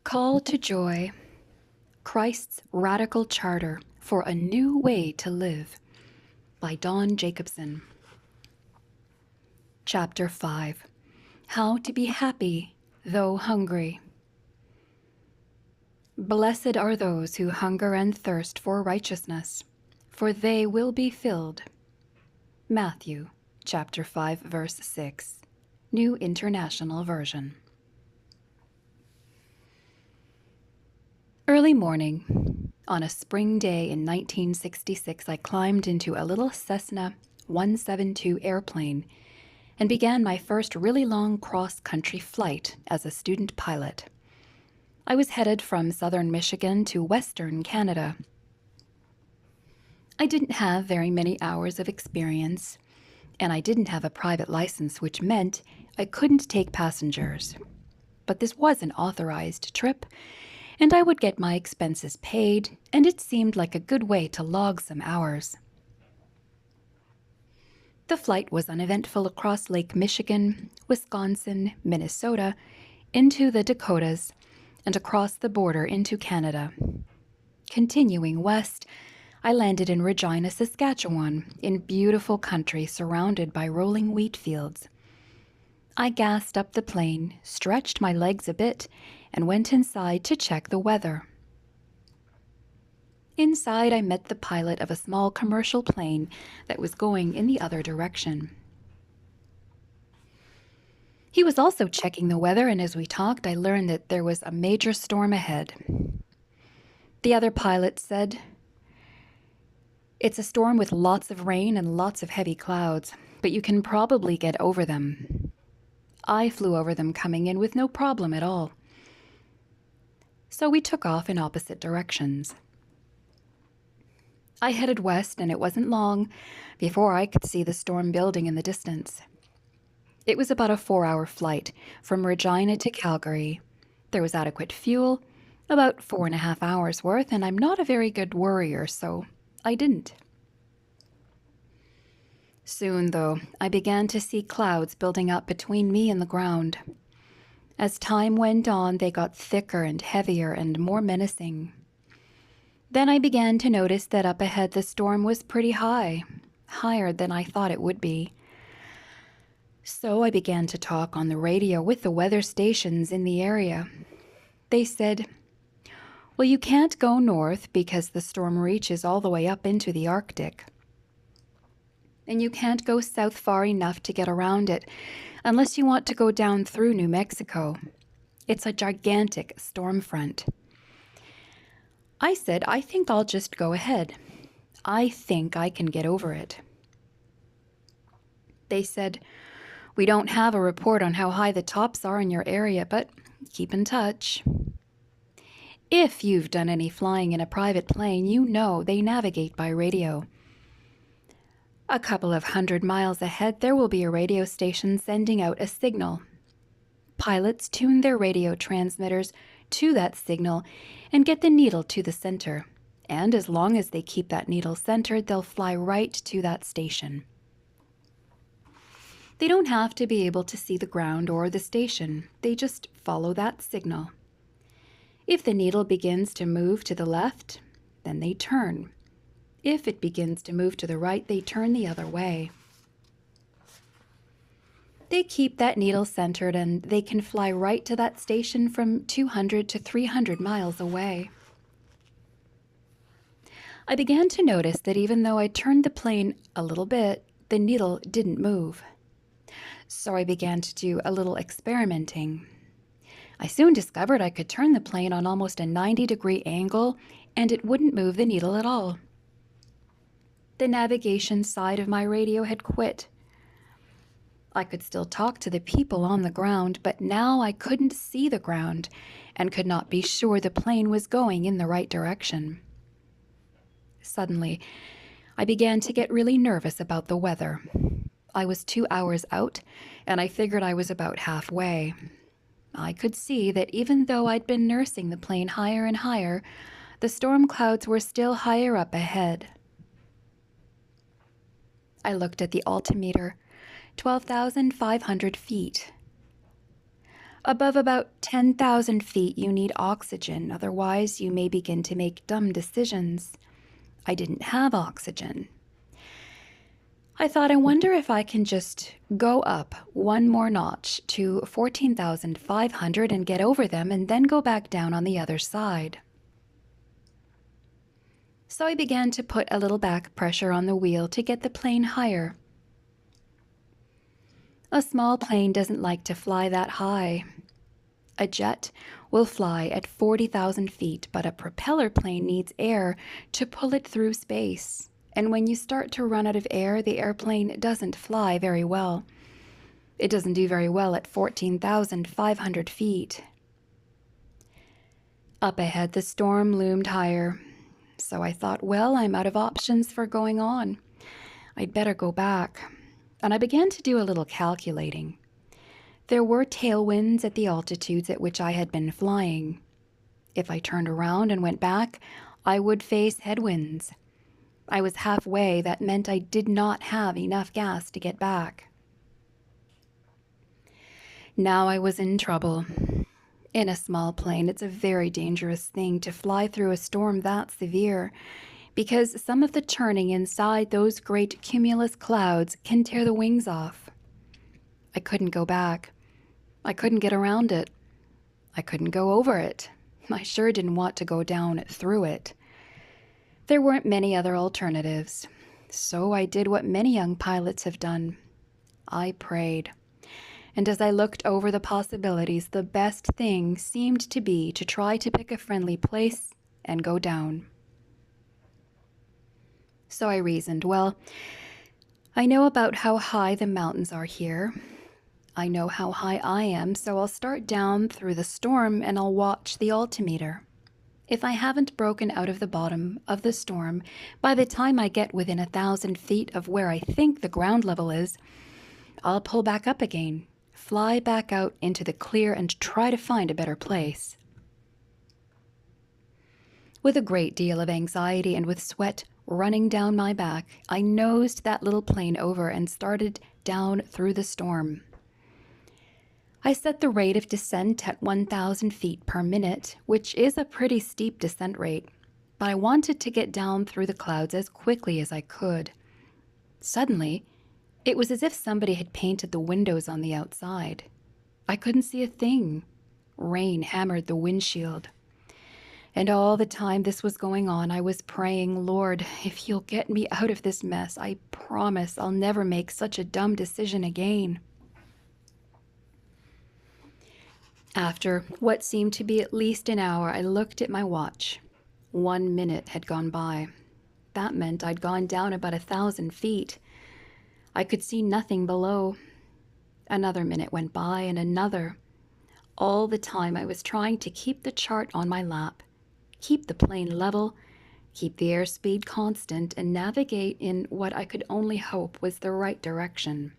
Call to Joy, Christ's Radical Charter for a New Way to Live by Jacobsen. Chapter 5, How to be Happy Though Hungry. Blessed are those who hunger and thirst for righteousness, for they will be filled. Matthew chapter 5, verse 6, New International Version. Early morning. On a spring day in 1966, I climbed into a little Cessna 172 airplane and began my first really long cross-country flight as a student pilot. I was headed from southern Michigan to western Canada. I didn't have very many hours of experience, and I didn't have a private license, which meant I couldn't take passengers. But this was an authorized trip, and I would get my expenses paid, and it seemed like a good way to log some hours. The flight was uneventful across Lake Michigan, Wisconsin, Minnesota, into the Dakotas, and across the border into Canada. Continuing west, I landed in Regina, Saskatchewan, in beautiful country surrounded by rolling wheat fields. I gassed up the plane, stretched my legs a bit, and went inside to check the weather. Inside, I met the pilot of a small commercial plane that was going in the other direction. He was also checking the weather, and as we talked, I learned that there was a major storm ahead. The other pilot said, "It's a storm with lots of rain and lots of heavy clouds, but you can probably get over them." I flew over them coming in with no problem at all. So we took off in opposite directions. I headed west, and it wasn't long before I could see the storm building in the distance. It was about a 4-hour flight from Regina to Calgary. There was adequate fuel, about 4.5 hours worth, and I'm not a very good worrier, so I didn't. Soon, though, I began to see clouds building up between me and the ground. As time went on, they got thicker and heavier and more menacing. Then I began to notice that up ahead the storm was pretty high, higher than I thought it would be. So I began to talk on the radio with the weather stations in the area. They said, "Well, you can't go north because the storm reaches all the way up into the Arctic. And you can't go south far enough to get around it unless you want to go down through New Mexico. It's a gigantic storm front." I said, "I think I'll just go ahead. I think I can get over it." They said, "We don't have a report on how high the tops are in your area, but keep in touch." If you've done any flying in a private plane, you know they navigate by radio. A couple of 100 miles ahead, there will be a radio station sending out a signal. Pilots tune their radio transmitters to that signal and get the needle to the center. And as long as they keep that needle centered, they'll fly right to that station. They don't have to be able to see the ground or the station. They just follow that signal. If the needle begins to move to the left, then they turn. If it begins to move to the right, they turn the other way. They keep that needle centered, and they can fly right to that station from 200 to 300 miles away. I began to notice that even though I turned the plane a little bit, the needle didn't move. So I began to do a little experimenting. I soon discovered I could turn the plane on almost a 90-degree angle, and it wouldn't move the needle at all. The navigation side of my radio had quit. I could still talk to the people on the ground, but now I couldn't see the ground and could not be sure the plane was going in the right direction. Suddenly, I began to get really nervous about the weather. I was 2 hours out, and I figured I was about halfway. I could see that even though I'd been nursing the plane higher and higher, the storm clouds were still higher up ahead. I looked at the altimeter, 12,500 feet. Above about 10,000 feet, you need oxygen, otherwise, you may begin to make dumb decisions. I didn't have oxygen. I thought, I wonder if I can just go up one more notch to 14,500 and get over them and then go back down on the other side. So I began to put a little back pressure on the wheel to get the plane higher. A small plane doesn't like to fly that high. A jet will fly at 40,000 feet, but a propeller plane needs air to pull it through space. And when you start to run out of air, the airplane doesn't fly very well. It doesn't do very well at 14,500 feet. Up ahead, the storm loomed higher. So I thought, well, I'm out of options for going on. I'd better go back. And I began to do a little calculating. There were tailwinds at the altitudes at which I had been flying. If I turned around and went back, I would face headwinds. I was halfway. That meant I did not have enough gas to get back. Now I was in trouble. In a small plane, it's a very dangerous thing to fly through a storm that severe, because some of the churning inside those great cumulus clouds can tear the wings off. I couldn't go back. I couldn't get around it. I couldn't go over it. I sure didn't want to go down through it. There weren't many other alternatives, so I did what many young pilots have done. I prayed. And as I looked over the possibilities, the best thing seemed to be to try to pick a friendly place and go down. So I reasoned, well, I know about how high the mountains are here. I know how high I am, so I'll start down through the storm and I'll watch the altimeter. If I haven't broken out of the bottom of the storm by the time I get within 1,000 feet of where I think the ground level is, I'll pull back up again, fly back out into the clear and try to find a better place. With a great deal of anxiety and with sweat running down my back, I nosed that little plane over and started down through the storm. I set the rate of descent at 1,000 feet per minute, which is a pretty steep descent rate, but I wanted to get down through the clouds as quickly as I could. Suddenly, it was as if somebody had painted the windows on the outside. I couldn't see a thing. Rain hammered the windshield. And all the time this was going on, I was praying, Lord, if you'll get me out of this mess, I promise I'll never make such a dumb decision again. After what seemed to be at least an hour, I looked at my watch. 1 minute had gone by. That meant I'd gone down about 1,000 feet. I could see nothing below. Another minute went by, and another. All the time I was trying to keep the chart on my lap, keep the plane level, keep the airspeed constant, and navigate in what I could only hope was the right direction.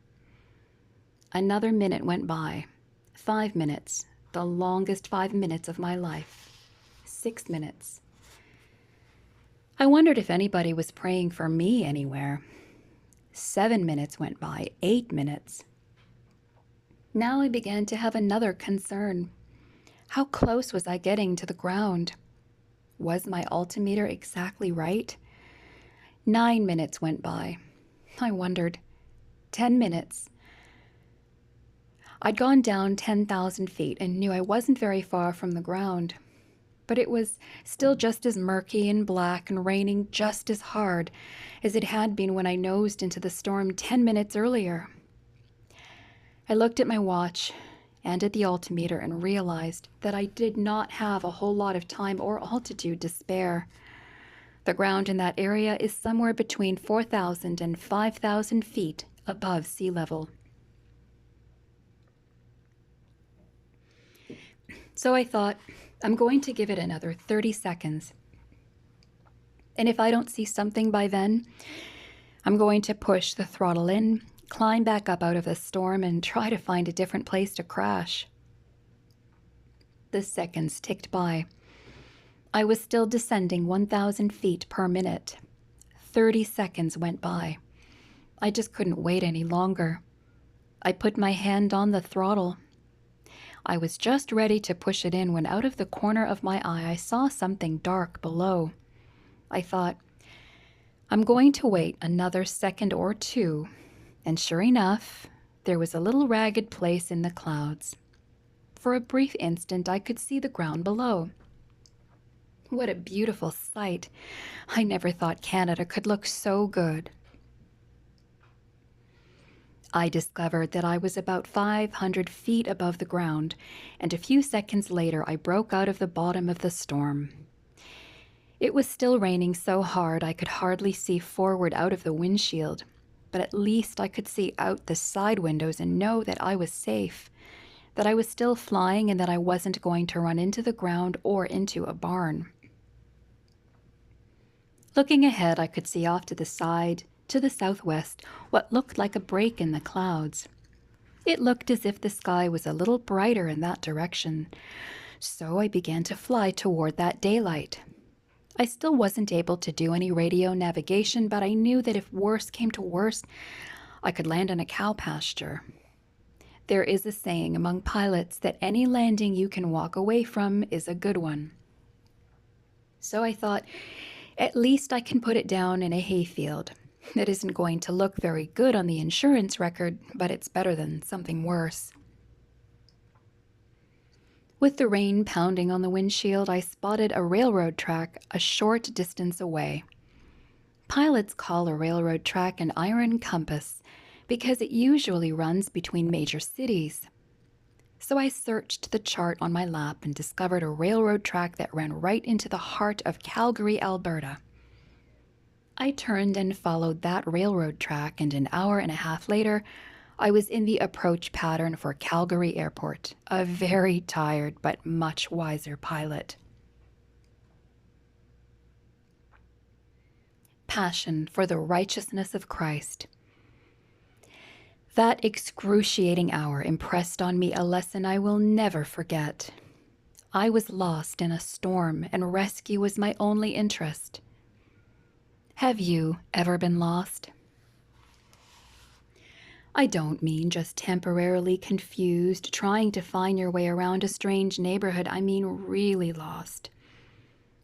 Another minute went by. 5 minutes. The longest 5 minutes of my life. 6 minutes. I wondered if anybody was praying for me anywhere. 7 minutes went by. 8 minutes. Now I began to have another concern. How close was I getting to the ground? Was my altimeter exactly right? 9 minutes went by. I wondered. 10 minutes. I'd gone down 10,000 feet and knew I wasn't very far from the ground. But it was still just as murky and black and raining just as hard as it had been when I nosed into the storm 10 minutes earlier. I looked at my watch and at the altimeter and realized that I did not have a whole lot of time or altitude to spare. The ground in that area is somewhere between 4,000 and 5,000 feet above sea level. So I thought, I'm going to give it another 30 seconds. And if I don't see something by then, I'm going to push the throttle in, climb back up out of the storm, and try to find a different place to crash. The seconds ticked by. I was still descending 1,000 feet per minute. 30 seconds went by. I just couldn't wait any longer. I put my hand on the throttle. I was just ready to push it in when out of the corner of my eye I saw something dark below. I thought, I'm going to wait another second or two, and sure enough, there was a little ragged place in the clouds. For a brief instant I could see the ground below. What a beautiful sight! I never thought Canada could look so good. I discovered that I was about 500 feet above the ground, and a few seconds later I broke out of the bottom of the storm. It was still raining so hard I could hardly see forward out of the windshield, but at least I could see out the side windows and know that I was safe, that I was still flying and that I wasn't going to run into the ground or into a barn. Looking ahead, I could see off to the side, to the southwest, what looked like a break in the clouds. It looked as if the sky was a little brighter in that direction, so I began to fly toward that daylight. I still wasn't able to do any radio navigation, but I knew that if worse came to worst, I could land in a cow pasture. There is a saying among pilots that any landing you can walk away from is a good one. So I thought, at least I can put it down in a hayfield. It isn't going to look very good on the insurance record, but it's better than something worse. With the rain pounding on the windshield, I spotted a railroad track a short distance away. Pilots call a railroad track an iron compass because it usually runs between major cities. So I searched the chart on my lap and discovered a railroad track that ran right into the heart of Calgary, Alberta. I turned and followed that railroad track, and an hour and a half later, I was in the approach pattern for Calgary Airport, a very tired but much wiser pilot. Passion for the righteousness of Christ. That excruciating hour impressed on me a lesson I will never forget. I was lost in a storm, and rescue was my only interest. Have you ever been lost? I don't mean just temporarily confused, trying to find your way around a strange neighborhood. I mean really lost.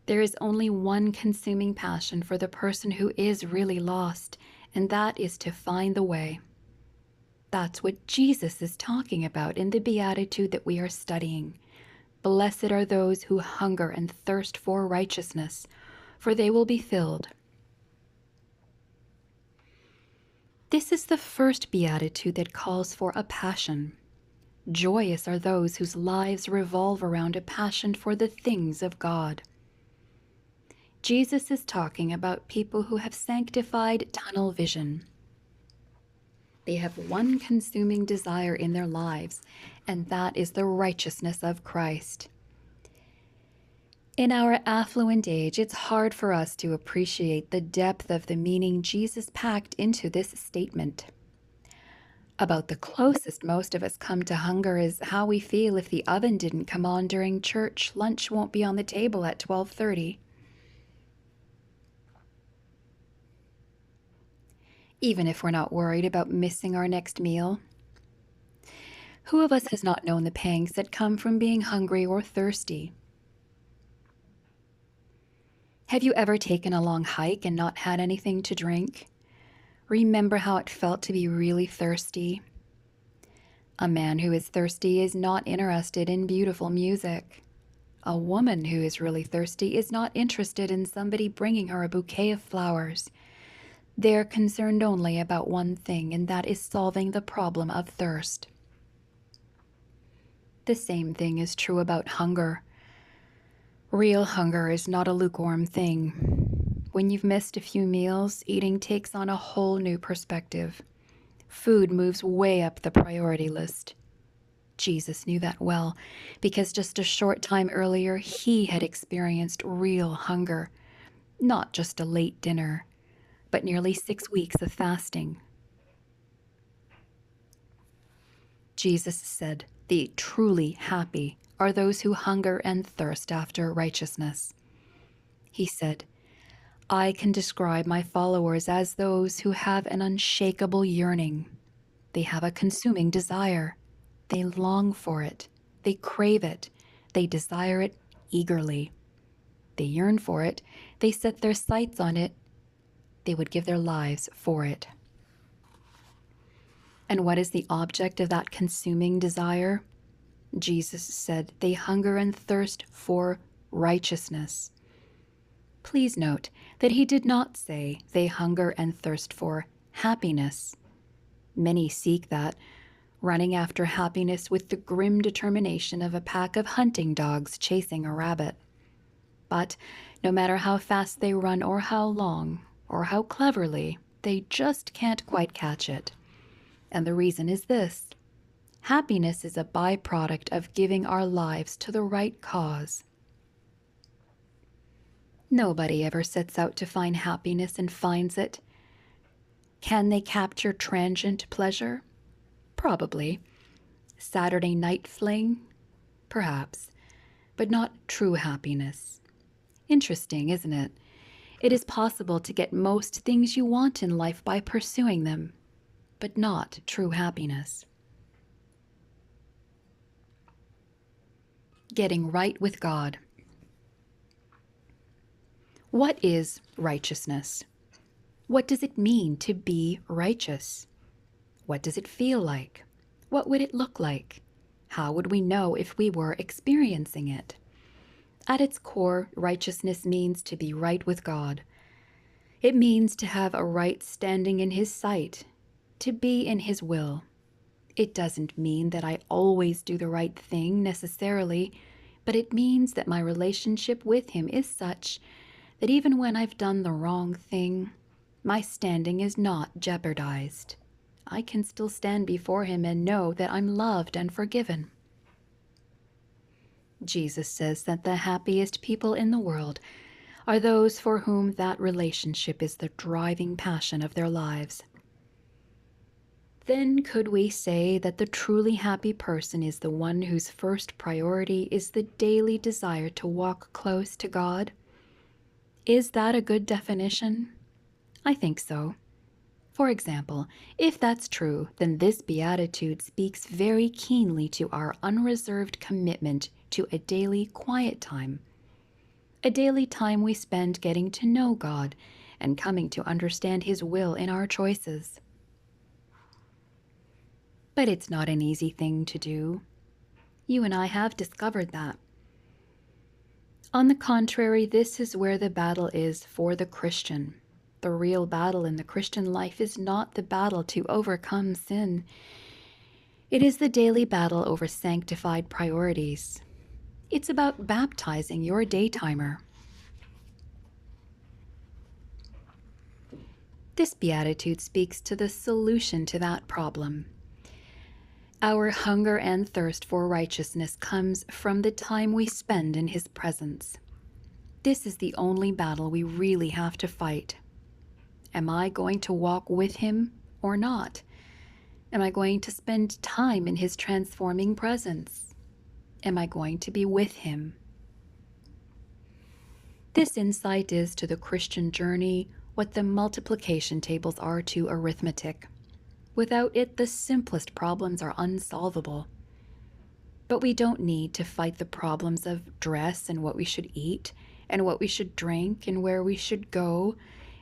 There is only one consuming passion for the person who is really lost, and that is to find the way. That's what Jesus is talking about in the beatitude that we are studying. Blessed are those who hunger and thirst for righteousness, for they will be filled. This is the first beatitude that calls for a passion. Joyous are those whose lives revolve around a passion for the things of God. Jesus is talking about people who have sanctified tunnel vision. They have one consuming desire in their lives, and that is the righteousness of Christ. In our affluent age, it's hard for us to appreciate the depth of the meaning Jesus packed into this statement. About the closest most of us come to hunger is how we feel if the oven didn't come on during church. Lunch won't be on the table at 12:30. Even if we're not worried about missing our next meal. Who of us has not known the pangs that come from being hungry or thirsty? Have you ever taken a long hike and not had anything to drink? Remember how it felt to be really thirsty? A man who is thirsty is not interested in beautiful music. A woman who is really thirsty is not interested in somebody bringing her a bouquet of flowers. They're concerned only about one thing, and that is solving the problem of thirst. The same thing is true about hunger. Real hunger is not a lukewarm thing. When you've missed a few meals, eating takes on a whole new perspective. Food moves way up the priority list. Jesus knew that well, because just a short time earlier, he had experienced real hunger. Not just a late dinner, but nearly 6 weeks of fasting. Jesus said, "The truly happy are those who hunger and thirst after righteousness." He said, "I can describe my followers as those who have an unshakable yearning. They have a consuming desire. They long for it. They crave it. They desire it eagerly. They yearn for it. They set their sights on it. They would give their lives for it. And what is the object of that consuming desire? Jesus said they hunger and thirst for righteousness. Please note that he did not say they hunger and thirst for happiness. Many seek that, running after happiness with the grim determination of a pack of hunting dogs chasing a rabbit. But no matter how fast they run or how long or how cleverly, they just can't quite catch it. And the reason is this: happiness is a byproduct of giving our lives to the right cause. Nobody ever sets out to find happiness and finds it. Can they capture transient pleasure? Probably. Saturday night fling? Perhaps. But not true happiness. Interesting, isn't it? It is possible to get most things you want in life by pursuing them, but not true happiness. Getting right with God. What is righteousness? What does it mean to be righteous? What does it feel like? What would it look like? How would we know if we were experiencing it? At its core, righteousness means to be right with God. It means to have a right standing in His sight, to be in His will. It doesn't mean that I always do the right thing necessarily, but it means that my relationship with Him is such that even when I've done the wrong thing, my standing is not jeopardized. I can still stand before Him and know that I'm loved and forgiven. Jesus says that the happiest people in the world are those for whom that relationship is the driving passion of their lives. Then could we say that the truly happy person is the one whose first priority is the daily desire to walk close to God? Is that a good definition? I think so. For example, if that's true, then this beatitude speaks very keenly to our unreserved commitment to a daily quiet time, a daily time we spend getting to know God and coming to understand His will in our choices. But it's not an easy thing to do. You and I have discovered that. On the contrary, this is where the battle is for the Christian. The real battle in the Christian life is not the battle to overcome sin. It is the daily battle over sanctified priorities. It's about baptizing your daytimer. This beatitude speaks to the solution to that problem. Our hunger and thirst for righteousness comes from the time we spend in His presence. This is the only battle we really have to fight. Am I going to walk with Him or not? Am I going to spend time in His transforming presence? Am I going to be with Him? This insight is to the Christian journey what the multiplication tables are to arithmetic. Without it, the simplest problems are unsolvable. But we don't need to fight the problems of dress and what we should eat, and what we should drink, and where we should go,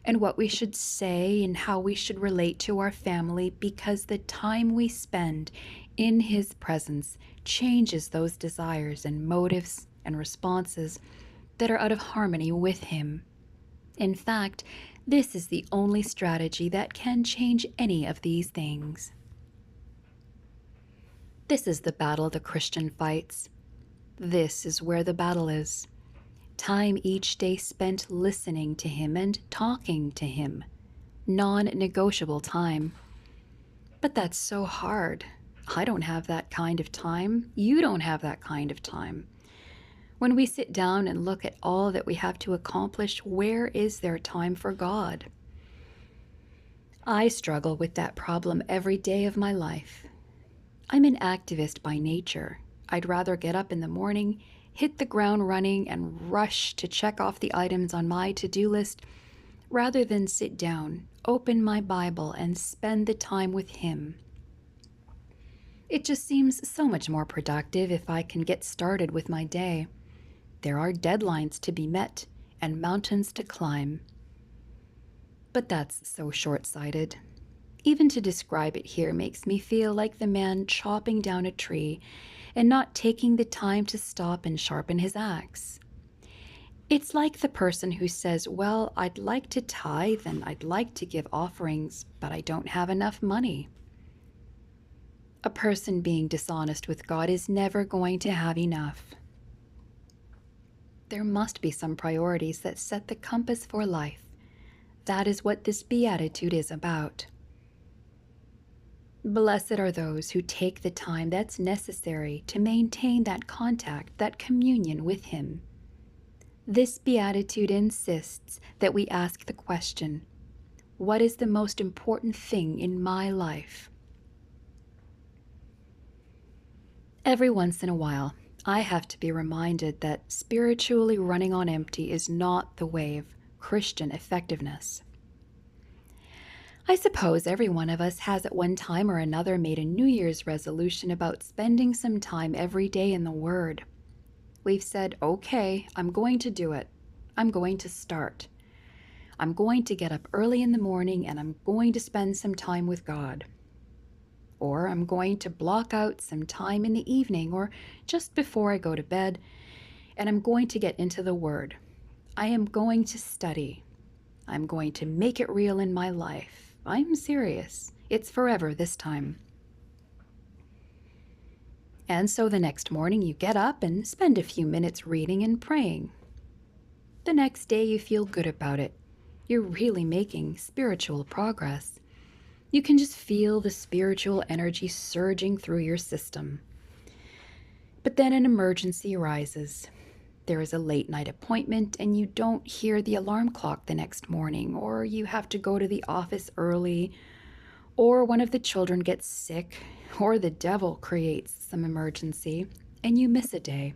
and what we should say, and how we should relate to our family, because the time we spend in His presence changes those desires and motives and responses that are out of harmony with Him. In fact, this is the only strategy that can change any of these things. This is the battle the Christian fights. This is where the battle is. Time each day spent listening to Him and talking to Him. Non-negotiable time. But that's so hard. I don't have that kind of time. You don't have that kind of time. When we sit down and look at all that we have to accomplish, where is there time for God? I struggle with that problem every day of my life. I'm an activist by nature. I'd rather get up in the morning, hit the ground running, and rush to check off the items on my to-do list, rather than sit down, open my Bible, and spend the time with Him. It just seems so much more productive if I can get started with my day. There are deadlines to be met and mountains to climb. But that's so short-sighted. Even to describe it here makes me feel like the man chopping down a tree and not taking the time to stop and sharpen his axe. It's like the person who says, well, I'd like to tithe and I'd like to give offerings, but I don't have enough money. A person being dishonest with God is never going to have enough. There must be some priorities that set the compass for life. That is what this beatitude is about. Blessed are those who take the time that's necessary to maintain that contact, that communion with Him. This beatitude insists that we ask the question, what is the most important thing in my life? Every once in a while, I have to be reminded that spiritually running on empty is not the way of Christian effectiveness. I suppose every one of us has at one time or another made a New Year's resolution about spending some time every day in the Word. We've said, okay, I'm going to do it. I'm going to start. I'm going to get up early in the morning and I'm going to spend some time with God. Or I'm going to block out some time in the evening or just before I go to bed, and I'm going to get into the Word. I am going to study. I'm going to make it real in my life. I'm serious. It's forever this time. And so the next morning you get up and spend a few minutes reading and praying. The next day you feel good about it. You're really making spiritual progress. You can just feel the spiritual energy surging through your system. But then an emergency arises. There is a late night appointment and you don't hear the alarm clock the next morning, or you have to go to the office early, or one of the children gets sick, or the devil creates some emergency and you miss a day.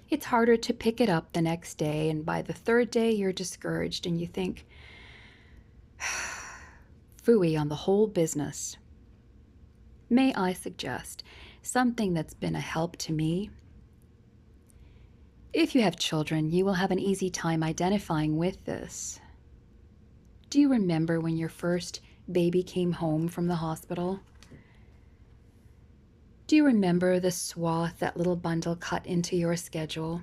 It's harder to pick it up the next day, and by the third day you're discouraged and you think, phooey on the whole business. May I suggest something that's been a help to me? If you have children, you will have an easy time identifying with this. Do you remember when your first baby came home from the hospital? Do you remember the swath that little bundle cut into your schedule?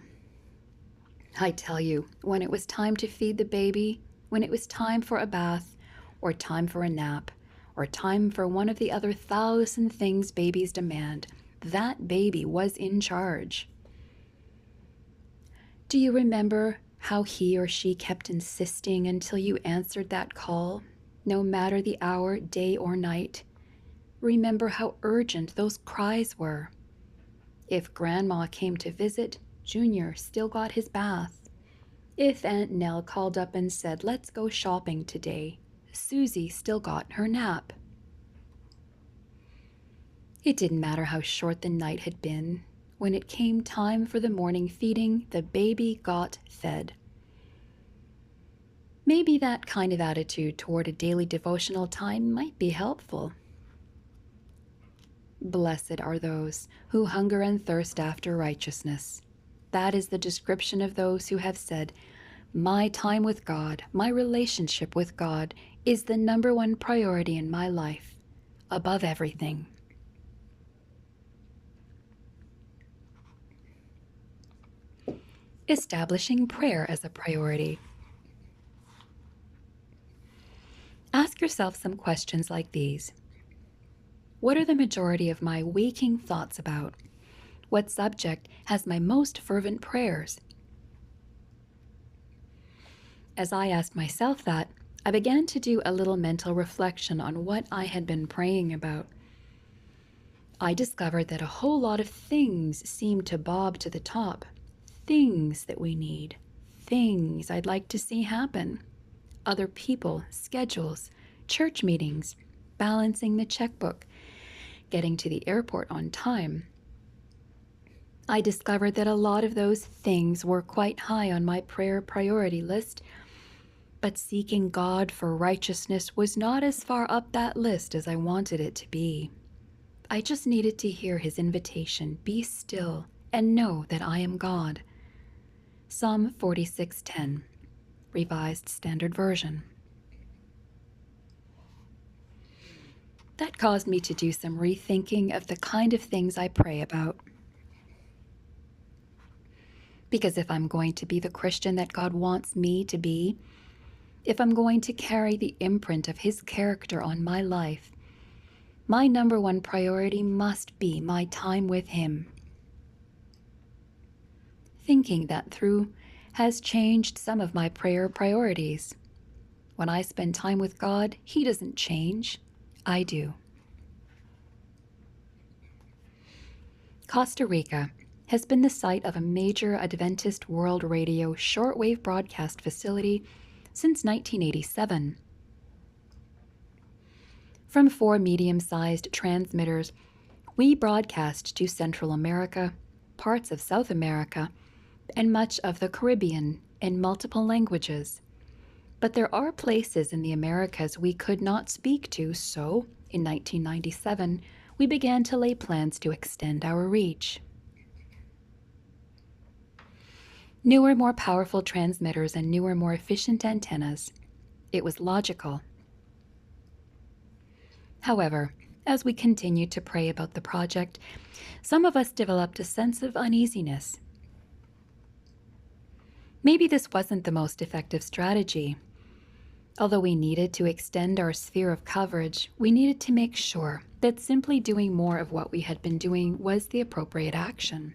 I tell you, when it was time to feed the baby, when it was time for a bath, or time for a nap, or time for one of the other 1,000 things babies demand, that baby was in charge. Do you remember how he or she kept insisting until you answered that call, no matter the hour, day or night? Remember how urgent those cries were. If Grandma came to visit, Junior still got his bath. If Aunt Nell called up and said, let's go shopping today, Susie still got her nap. It didn't matter how short the night had been. When it came time for the morning feeding, the baby got fed. Maybe that kind of attitude toward a daily devotional time might be helpful. Blessed are those who hunger and thirst after righteousness. That is the description of those who have said, my time with God, my relationship with God, is the number one priority in my life, above everything. Establishing prayer as a priority. Ask yourself some questions like these. What are the majority of my waking thoughts about? What subject has my most fervent prayers? As I asked myself that, I began to do a little mental reflection on what I had been praying about. I discovered that a whole lot of things seem to bob to the top. Things that we need. Things I'd like to see happen. Other people, schedules, church meetings, balancing the checkbook, getting to the airport on time. I discovered that a lot of those things were quite high on my prayer priority list, but seeking God for righteousness was not as far up that list as I wanted it to be. I just needed to hear his invitation, be still and know that I am God. Psalm 46:10, Revised Standard Version. That caused me to do some rethinking of the kind of things I pray about. Because if I'm going to be the Christian that God wants me to be, if I'm going to carry the imprint of His character on my life, my number one priority must be my time with Him. Thinking that through has changed some of my prayer priorities. When I spend time with God, He doesn't change. I do. Costa Rica has been the site of a major Adventist World Radio shortwave broadcast facility since 1987. From 4 medium-sized transmitters, we broadcast to Central America, parts of South America, and much of the Caribbean in multiple languages. But there are places in the Americas we could not speak to, so in 1997, we began to lay plans to extend our reach. Newer, more powerful transmitters and newer, more efficient antennas. It was logical. However, as we continued to pray about the project, some of us developed a sense of uneasiness. Maybe this wasn't the most effective strategy. Although we needed to extend our sphere of coverage, we needed to make sure that simply doing more of what we had been doing was the appropriate action.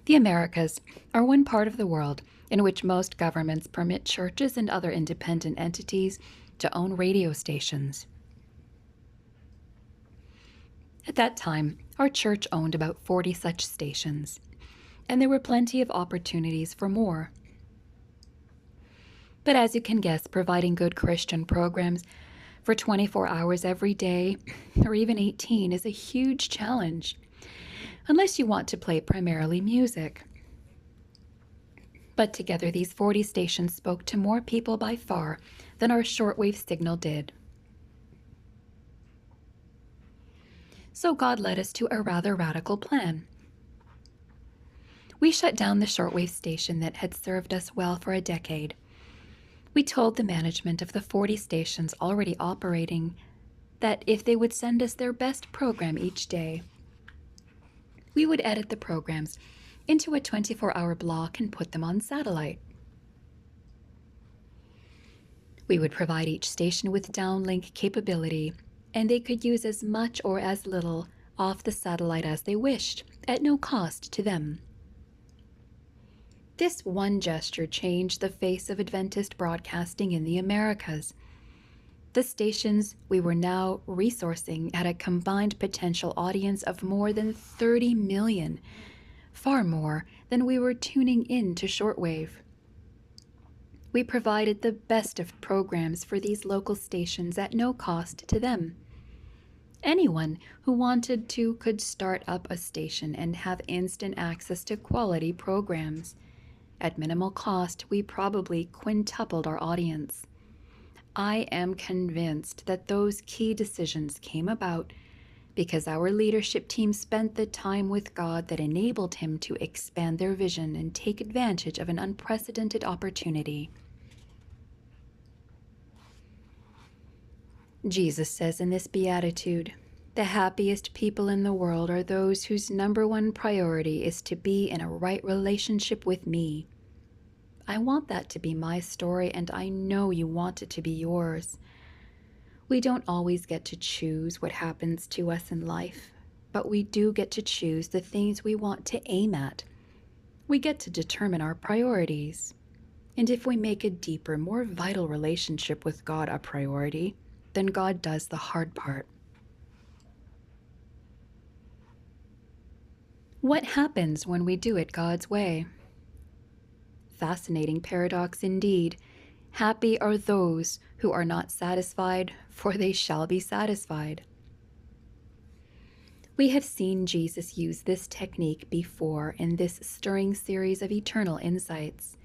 The Americas are one part of the world in which most governments permit churches and other independent entities to own radio stations. At that time, our church owned about 40 such stations, and there were plenty of opportunities for more. But as you can guess, providing good Christian programs for 24 hours every day, or even 18, is a huge challenge, unless you want to play primarily music. But together, these 40 stations spoke to more people by far than our shortwave signal did. So God led us to a rather radical plan. We shut down the shortwave station that had served us well for a decade. We told the management of the 40 stations already operating that if they would send us their best program each day, we would edit the programs into a 24-hour block and put them on satellite. We would provide each station with downlink capability, and they could use as much or as little off the satellite as they wished, at no cost to them. This one gesture changed the face of Adventist broadcasting in the Americas. The stations we were now resourcing had a combined potential audience of more than 30 million, far more than we were tuning in to shortwave. We provided the best of programs for these local stations at no cost to them. Anyone who wanted to could start up a station and have instant access to quality programs. At minimal cost, we probably quintupled our audience. I am convinced that those key decisions came about because our leadership team spent the time with God that enabled Him to expand their vision and take advantage of an unprecedented opportunity. Jesus says in this beatitude, "The happiest people in the world are those whose number one priority is to be in a right relationship with me." I want that to be my story, and I know you want it to be yours. We don't always get to choose what happens to us in life, but we do get to choose the things we want to aim at. We get to determine our priorities. And if we make a deeper, more vital relationship with God a priority, then God does the hard part. What happens when we do it God's way? Fascinating paradox indeed. Happy are those who are not satisfied, for they shall be satisfied. We have seen Jesus use this technique before in this stirring series of eternal insights.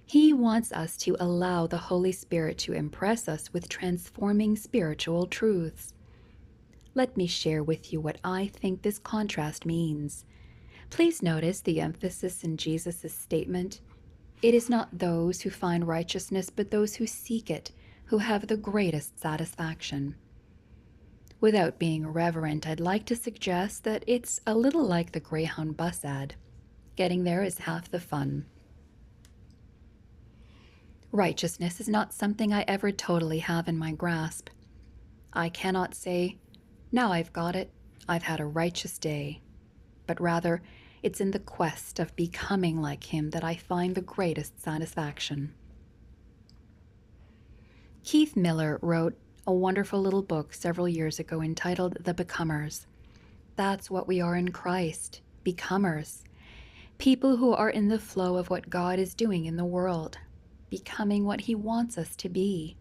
He wants us to allow the Holy Spirit to impress us with transforming spiritual truths. Let me share with you what I think this contrast means. Please notice the emphasis in Jesus' statement. It is not those who find righteousness, but those who seek it, who have the greatest satisfaction. Without being irreverent, I'd like to suggest that it's a little like the Greyhound bus ad. Getting there is half the fun. Righteousness is not something I ever totally have in my grasp. I cannot say, now I've got it, I've had a righteous day. But rather, it's in the quest of becoming like Him that I find the greatest satisfaction. Keith Miller wrote a wonderful little book several years ago entitled The Becomers. That's what we are in Christ, becomers. People who are in the flow of what God is doing in the world, becoming what He wants us to be.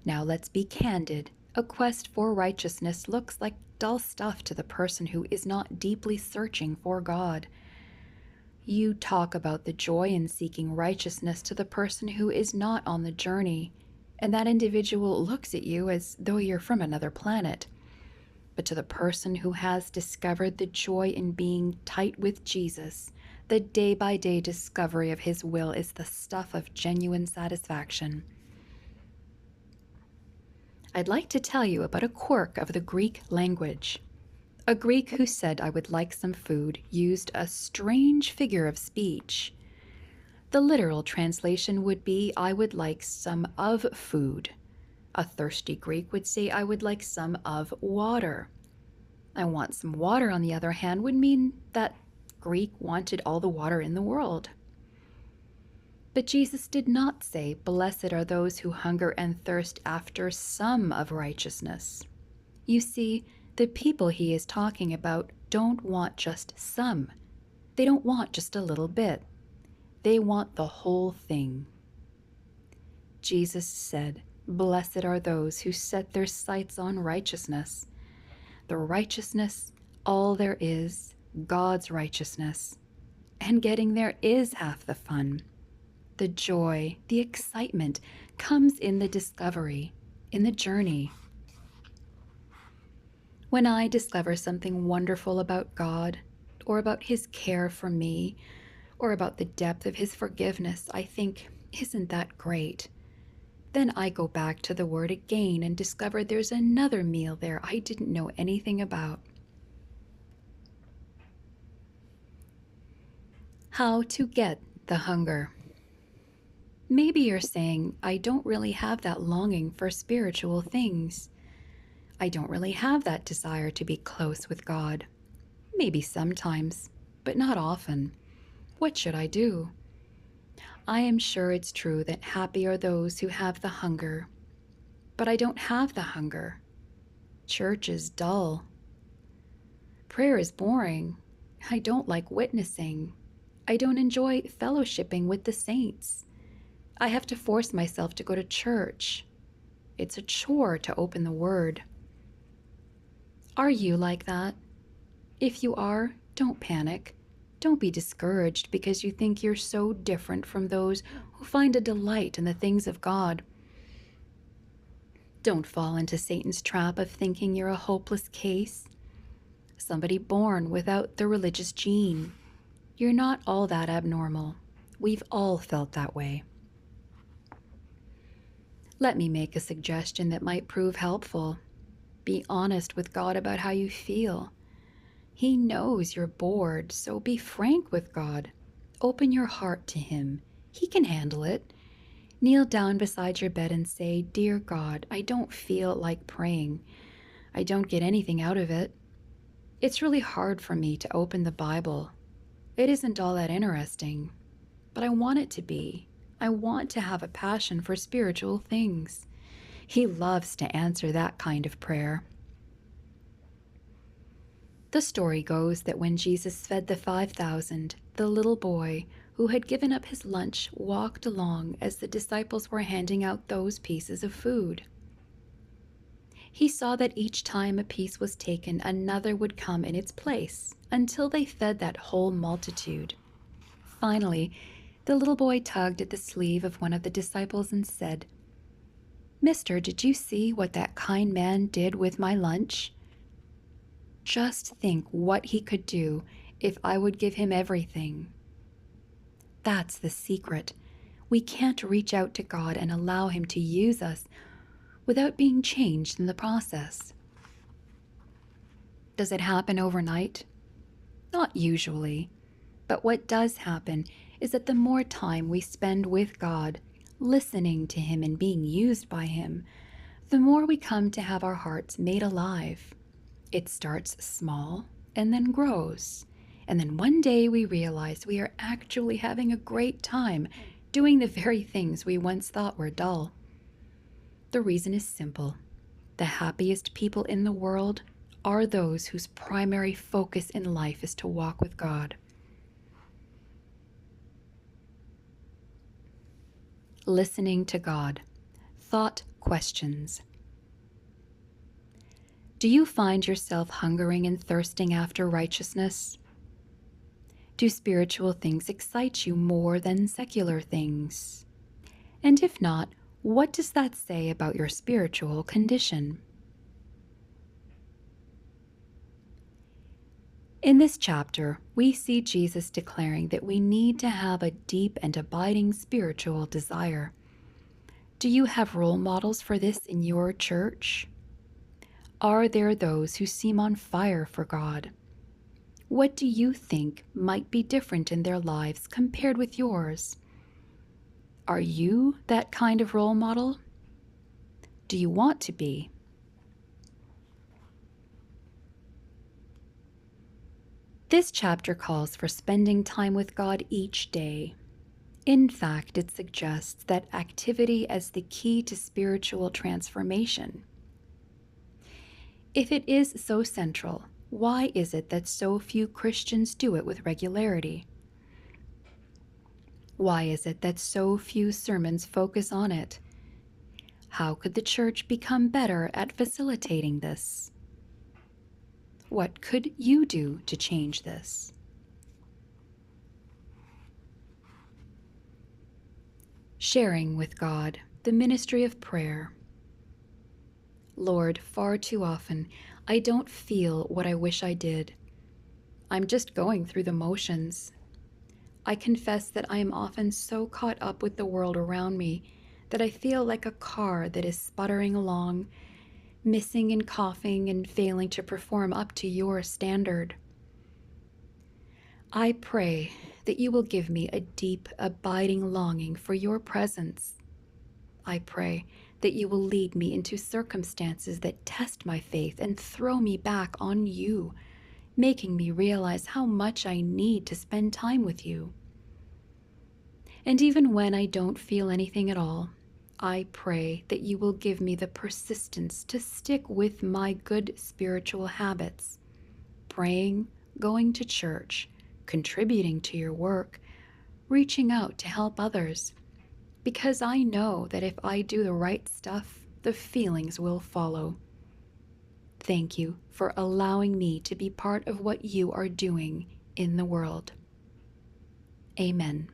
Now let's be candid. A quest for righteousness looks like dull stuff to the person who is not deeply searching for God. You talk about the joy in seeking righteousness to the person who is not on the journey, and that individual looks at you as though you're from another planet. But to the person who has discovered the joy in being tight with Jesus, the day-by-day discovery of His will is the stuff of genuine satisfaction. I'd like to tell you about a quirk of the Greek language. A Greek who said, "I would like some food," used a strange figure of speech. The literal translation would be, "I would like some of food." A thirsty Greek would say, "I would like some of water." "I want some water," on the other hand, would mean that Greek wanted all the water in the world. But Jesus did not say, "Blessed are those who hunger and thirst after some of righteousness." You see, the people He is talking about don't want just some. They don't want just a little bit. They want the whole thing. Jesus said, "Blessed are those who set their sights on righteousness." The righteousness, all there is, God's righteousness. And getting there is half the fun. The joy, the excitement comes in the discovery, in the journey. When I discover something wonderful about God, or about His care for me, or about the depth of His forgiveness, I think, isn't that great? Then I go back to the Word again and discover there's another meal there I didn't know anything about. How to get the hunger. Maybe you're saying, "I don't really have that longing for spiritual things. I don't really have that desire to be close with God. Maybe sometimes, but not often. What should I do?" I am sure it's true that happy are those who have the hunger. But I don't have the hunger. Church is dull. Prayer is boring. I don't like witnessing. I don't enjoy fellowshipping with the saints. I have to force myself to go to church. It's a chore to open the Word. Are you like that? If you are, don't panic. Don't be discouraged because you think you're so different from those who find a delight in the things of God. Don't fall into Satan's trap of thinking you're a hopeless case. Somebody born without the religious gene. You're not all that abnormal. We've all felt that way. Let me make a suggestion that might prove helpful. Be honest with God about how you feel. He knows you're bored, so be frank with God. Open your heart to Him. He can handle it. Kneel down beside your bed and say, "Dear God, I don't feel like praying. I don't get anything out of it. It's really hard for me to open the Bible. It isn't all that interesting, but I want it to be. I want to have a passion for spiritual things." He loves to answer that kind of prayer. The story goes that when Jesus fed the 5,000, the little boy who had given up his lunch walked along as the disciples were handing out those pieces of food. He saw that each time a piece was taken, another would come in its place until they fed that whole multitude. Finally, The little boy tugged at the sleeve of one of the disciples and said, "Mister, did you see what that kind man did with my lunch? Just think what he could do if I would give him everything." That's the secret. We can't reach out to God and allow Him to use us without being changed in the process. Does it happen overnight? Not usually. But what does happen is that the more time we spend with God, listening to Him and being used by Him, the more we come to have our hearts made alive. It starts small and then grows. And then one day we realize we are actually having a great time doing the very things we once thought were dull. The reason is simple. The happiest people in the world are those whose primary focus in life is to walk with God. Listening to God. Thought questions. Do you find yourself hungering and thirsting after righteousness? Do spiritual things excite you more than secular things? And if not, what does that say about your spiritual condition? In this chapter, we see Jesus declaring that we need to have a deep and abiding spiritual desire. Do you have role models for this in your church? Are there those who seem on fire for God? What do you think might be different in their lives compared with yours? Are you that kind of role model? Do you want to be? This chapter calls for spending time with God each day. In fact, it suggests that activity as the key to spiritual transformation. If it is so central, why is it that so few Christians do it with regularity? Why is it that so few sermons focus on it? How could the church become better at facilitating this? What could you do to change this? Sharing with God, the ministry of prayer. Lord, far too often, I don't feel what I wish I did. I'm just going through the motions. I confess that I am often so caught up with the world around me that I feel like a car that is sputtering along, missing and coughing and failing to perform up to your standard. I pray that you will give me a deep, abiding longing for your presence. I pray that you will lead me into circumstances that test my faith and throw me back on you, making me realize how much I need to spend time with you. And even when I don't feel anything at all, I pray that you will give me the persistence to stick with my good spiritual habits, praying, going to church, contributing to your work, reaching out to help others, because I know that if I do the right stuff, the feelings will follow. Thank you for allowing me to be part of what you are doing in the world. Amen.